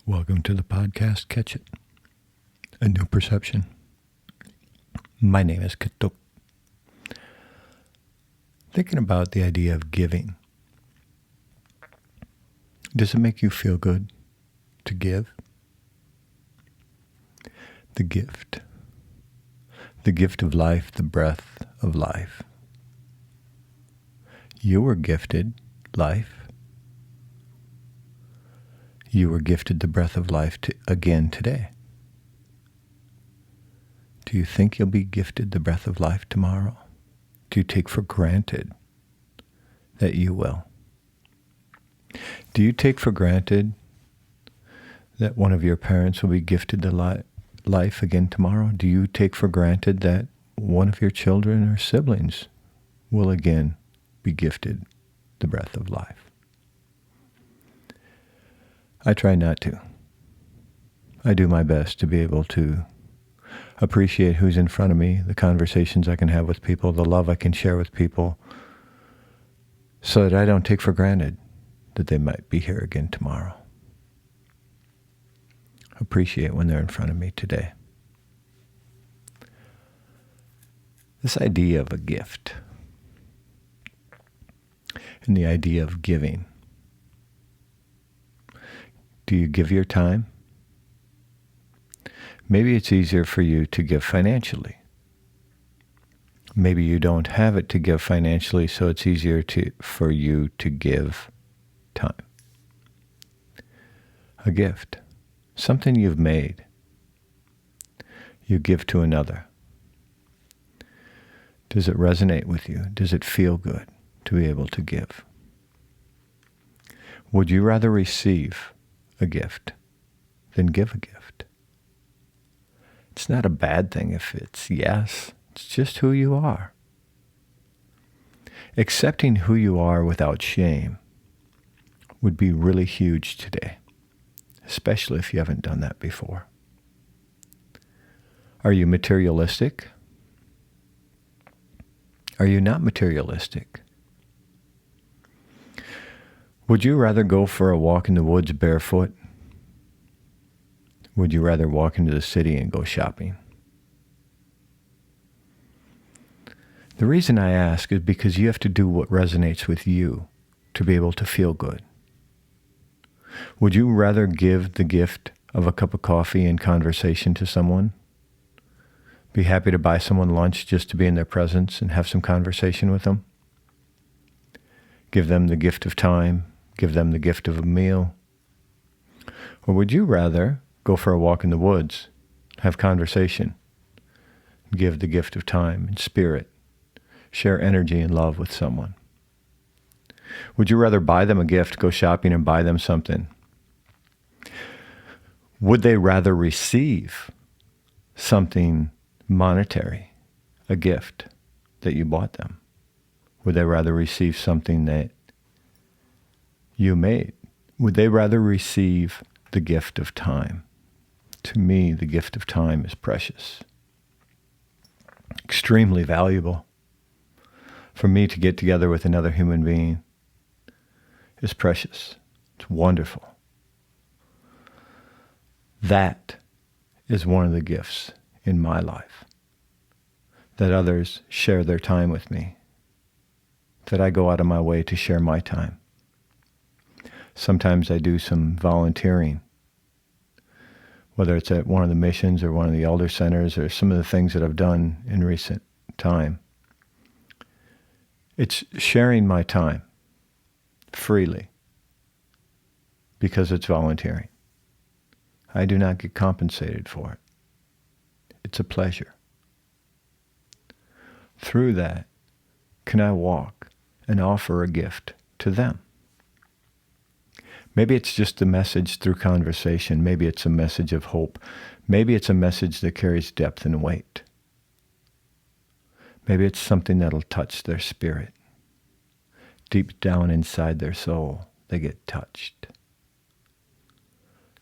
Welcome to the podcast Catch It, a new perception. My name is Katuk. Thinking about the idea of giving. Does it make you feel good to give? The gift. The gift of life, the breath of life. You were gifted life. You were gifted the breath of life again today. Do you think you'll be gifted the breath of life tomorrow? Do you take for granted that you will? Do you take for granted that one of your parents will be gifted the life again tomorrow? Do you take for granted that one of your children or siblings will again be gifted the breath of life? I try not to. I do my best to be able to appreciate who's in front of me, the conversations I can have with people, the love I can share with people, so that I don't take for granted that they might be here again tomorrow. Appreciate when they're in front of me today. This idea of a gift and the idea of giving. Do you give your time? Maybe it's easier for you to give financially. Maybe you don't have it to give financially, so it's easier for you to give time. A gift, something you've made, you give to another. Does it resonate with you? Does it feel good to be able to give? Would you rather receive a gift than give a gift? It's not a bad thing if it's yes. It's just who you are. Accepting who you are without shame would be really huge today, especially if you haven't done that before. Are you materialistic? Are you not materialistic? Would you rather go for a walk in the woods barefoot? Would you rather walk into the city and go shopping? The reason I ask is because you have to do what resonates with you to be able to feel good. Would you rather give the gift of a cup of coffee and conversation to someone? Be happy to buy someone lunch just to be in their presence and have some conversation with them? Give them the gift of time? Give them the gift of a meal? Or would you rather go for a walk in the woods, have conversation, give the gift of time and spirit, share energy and love with someone? Would you rather buy them a gift, go shopping and buy them something? Would they rather receive something monetary, a gift that you bought them? Would they rather receive something that you made? Would they rather receive the gift of time? To me, the gift of time is precious, extremely valuable. For me to get together with another human being is precious. It's wonderful. That is one of the gifts in my life, that others share their time with me, that I go out of my way to share my time. Sometimes I do some volunteering, whether it's at one of the missions or one of the elder centers or some of the things that I've done in recent time. It's sharing my time freely because it's volunteering. I do not get compensated for it. It's a pleasure. Through that, can I walk and offer a gift to them? Maybe it's just a message through conversation. Maybe it's a message of hope. Maybe it's a message that carries depth and weight. Maybe it's something that'll touch their spirit. Deep down inside their soul, they get touched.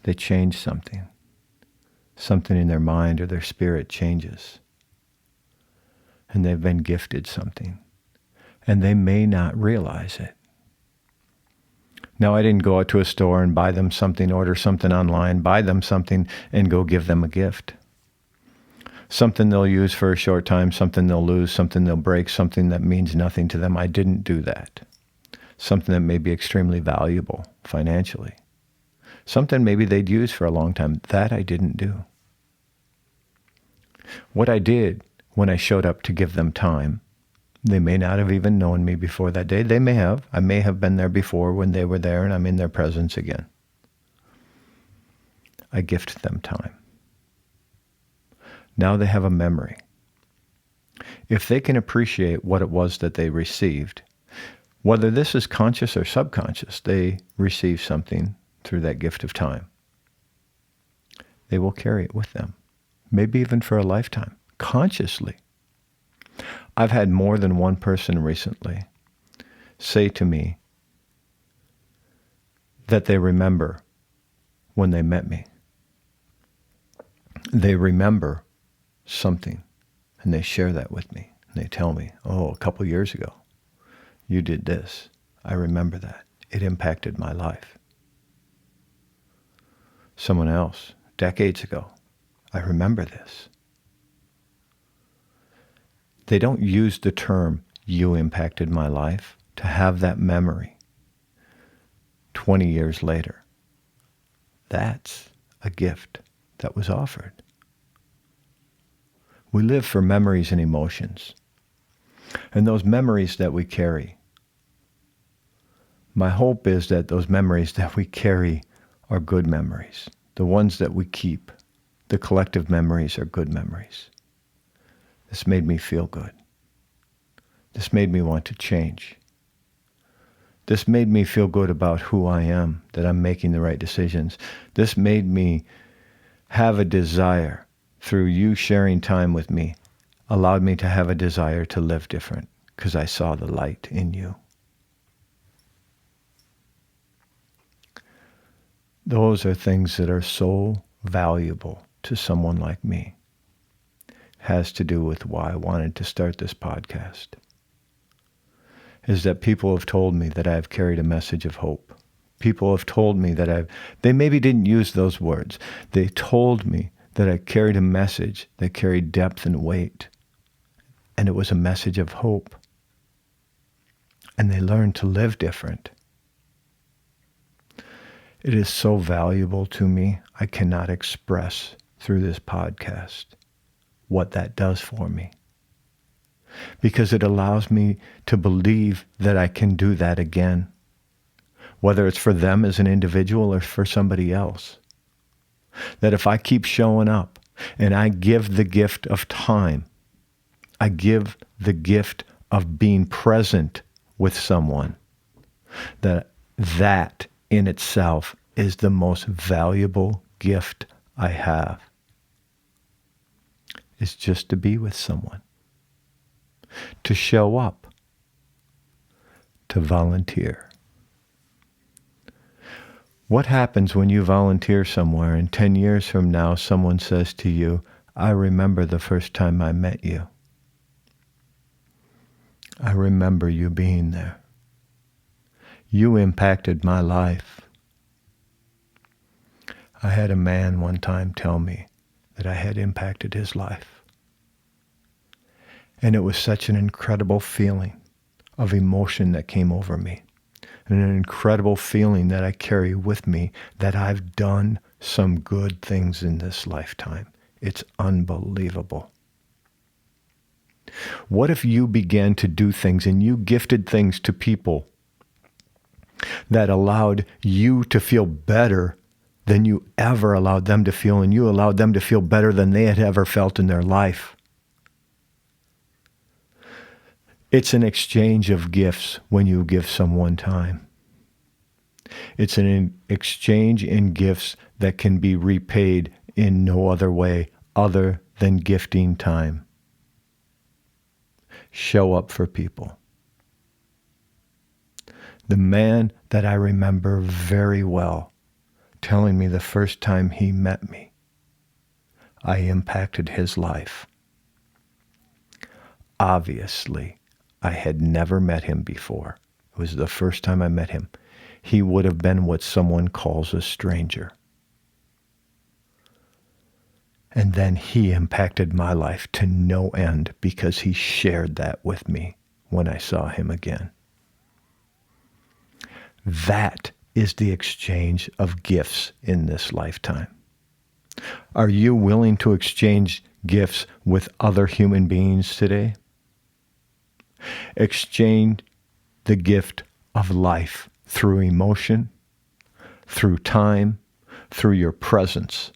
They change something. Something in their mind or their spirit changes. And they've been gifted something. And they may not realize it. Now, I didn't go out to a store and buy them something, order something online, buy them something, and go give them a gift. Something they'll use for a short time, something they'll lose, something they'll break, something that means nothing to them. I didn't do that. Something that may be extremely valuable financially. Something maybe they'd use for a long time. That I didn't do. What I did when I showed up to give them time, they may not have even known me before that day. They may have. I may have been there before when they were there and I'm in their presence again. I gift them time. Now they have a memory. If they can appreciate what it was that they received, whether this is conscious or subconscious, they receive something through that gift of time. They will carry it with them, maybe even for a lifetime, consciously. I've had more than one person recently say to me that they remember when they met me. They remember something, and they share that with me. And they tell me, oh, a couple years ago, you did this. I remember that. It impacted my life. Someone else, decades ago, I remember this. They don't use the term, you impacted my life, to have that memory 20 years later. That's a gift that was offered. We live for memories and emotions. And those memories that we carry, my hope is that those memories that we carry are good memories. The ones that we keep, the collective memories are good memories. This made me feel good. This made me want to change. This made me feel good about who I am, that I'm making the right decisions. This made me have a desire, through you sharing time with me, allowed me to have a desire to live different because I saw the light in you. Those are things that are so valuable to someone like me. Has to do with why I wanted to start this podcast. Is that people have told me that I've carried a message of hope. People have told me that they maybe didn't use those words. They told me that I carried a message that carried depth and weight. And it was a message of hope. And they learned to live different. It is so valuable to me, I cannot express through this podcast what that does for me. Because it allows me to believe that I can do that again, whether it's for them as an individual or for somebody else. That if I keep showing up and I give the gift of time, I give the gift of being present with someone, that in itself is the most valuable gift I have. Is just to be with someone, to show up, to volunteer. What happens when you volunteer somewhere and 10 years from now someone says to you, I remember the first time I met you. I remember you being there. You impacted my life. I had a man one time tell me that I had impacted his life. And it was such an incredible feeling of emotion that came over me. And an incredible feeling that I carry with me that I've done some good things in this lifetime. It's unbelievable. What if you began to do things and you gifted things to people that allowed you to feel better than you ever allowed them to feel, and you allowed them to feel better than they had ever felt in their life? It's an exchange of gifts when you give someone time. It's an exchange in gifts that can be repaid in no other way other than gifting time. Show up for people. The man that I remember very well telling me the first time he met me, I impacted his life. Obviously, I had never met him before. It was the first time I met him. he would have been what someone calls a stranger. And then he impacted my life to no end because he shared that with me when I saw him again. That is the exchange of gifts in this lifetime. Are you willing to exchange gifts with other human beings today? Exchange the gift of life through emotion, through time, through your presence.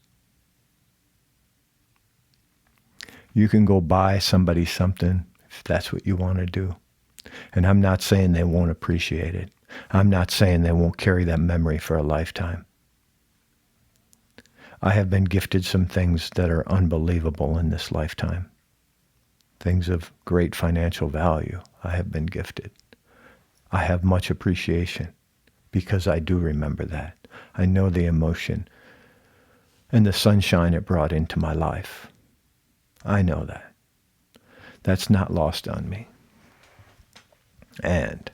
You can go buy somebody something if that's what you want to do. And I'm not saying they won't appreciate it. I'm not saying they won't carry that memory for a lifetime. I have been gifted some things that are unbelievable in this lifetime. Things of great financial value I have been gifted. I have much appreciation because I do remember that. I know the emotion and the sunshine it brought into my life. I know that. That's not lost on me. And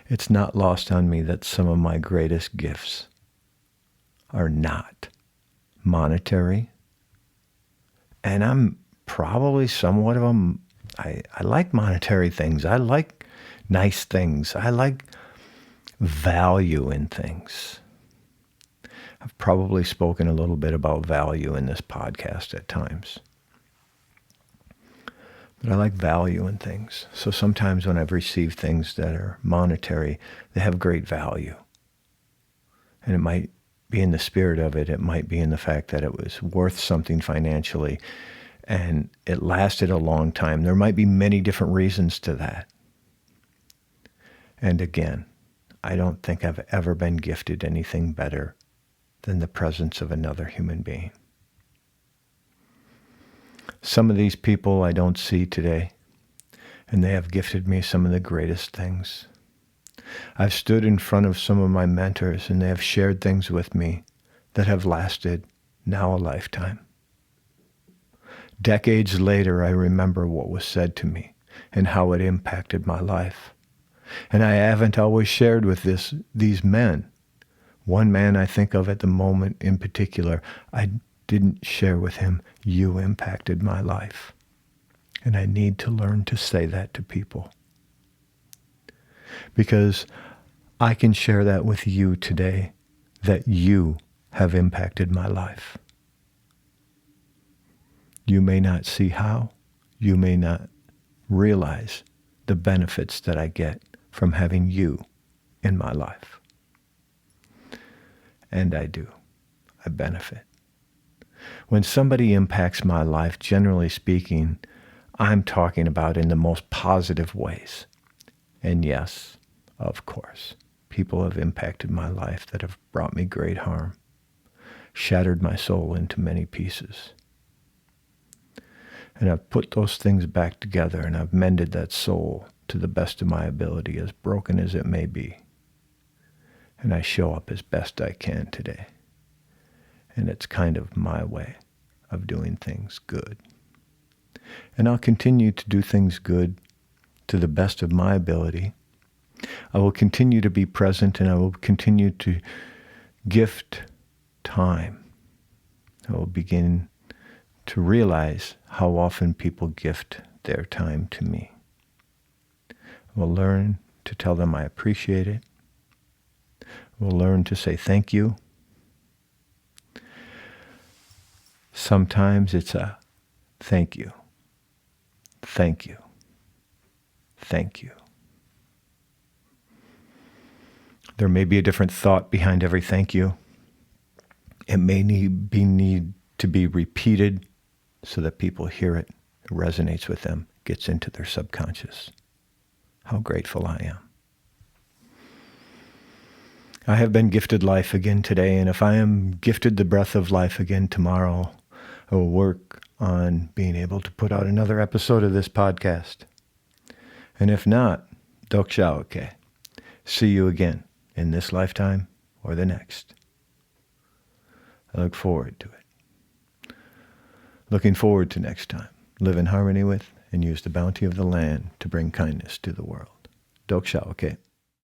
it's not lost on me that some of my greatest gifts are not monetary. And I'm probably somewhat of a, I like monetary things. I like nice things. I like value in things. I've probably spoken a little bit about value in this podcast at times. But I like value in things. So sometimes when I've received things that are monetary, they have great value. And it might be in the spirit of it. It might be in the fact that it was worth something financially and it lasted a long time. There might be many different reasons to that. And again, I don't think I've ever been gifted anything better than the presence of another human being. Some of these people I don't see today, and they have gifted me some of the greatest things. I've stood in front of some of my mentors, and they have shared things with me that have lasted now a lifetime. Decades later, I remember what was said to me and how it impacted my life. And I haven't always shared with these men. One man I think of at the moment in particular, I didn't share with him, you impacted my life. And I need to learn to say that to people. Because I can share that with you today, that you have impacted my life. You may not see how, you may not realize the benefits that I get from having you in my life. And I do. I benefit. When somebody impacts my life, generally speaking, I'm talking about in the most positive ways. And yes, of course, people have impacted my life that have brought me great harm, shattered my soul into many pieces. And I've put those things back together and I've mended that soul to the best of my ability, as broken as it may be. And I show up as best I can today. And it's kind of my way of doing things good. And I'll continue to do things good to the best of my ability. I will continue to be present and I will continue to gift time. I will begin to realize how often people gift their time to me. I will learn to tell them I appreciate it. I will learn to say thank you. Sometimes it's a thank you, thank you, thank you. There may be a different thought behind every thank you. It may need to be repeated so that people hear it, it resonates with them, gets into their subconscious. How grateful I am. I have been gifted life again today, and if I am gifted the breath of life again tomorrow, I will work on being able to put out another episode of this podcast. And if not, Doksha Oke. See you again in this lifetime or the next. I look forward to it. Looking forward to next time. Live in harmony with and use the bounty of the land to bring kindness to the world. Doksha Oke.